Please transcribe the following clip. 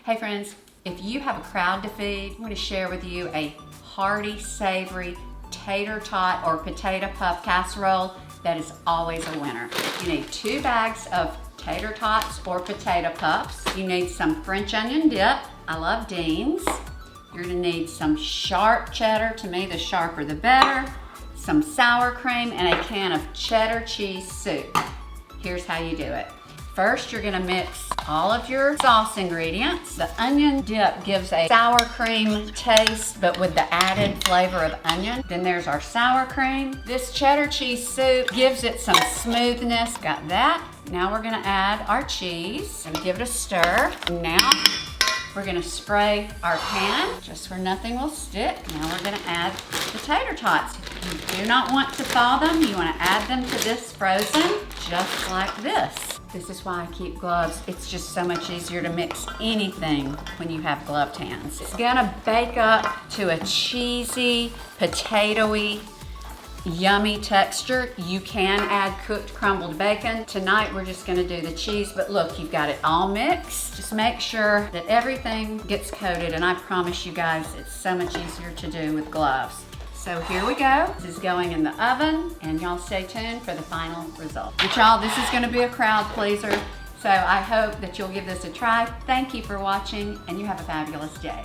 Hey friends, if you have a crowd to feed, I'm going to share with you a hearty, savory tater tot or potato puff casserole that is always a winner. You need 2 bags of tater tots or potato puffs. You need some French onion dip. I love Dean's. You're going to need some sharp cheddar. To me, the sharper the better. Some sour cream and a can of cheddar cheese soup. Here's how you do it. First, you're gonna mix all of your sauce ingredients. The onion dip gives a sour cream taste, but with the added flavor of onion. Then there's our sour cream. This cheddar cheese soup gives it some smoothness. Got that. Now we're gonna add our cheese and give it a stir. Now, we're gonna spray our pan just where nothing will stick. Now we're gonna add the tater tots. You do not want to thaw them. You wanna add them to this frozen, just like this. This is why I keep gloves. It's just so much easier to mix anything when you have gloved hands. It's gonna bake up to a cheesy, potatoey, yummy texture. You can add cooked crumbled bacon. Tonight we're just gonna do the cheese, but look, you've got it all mixed. Just make sure that everything gets coated, and I promise you guys, it's so much easier to do with gloves. So here we go. This is going in the oven, and y'all stay tuned for the final result. But y'all, this is gonna be a crowd pleaser, so I hope that you'll give this a try. Thank you for watching, and you have a fabulous day.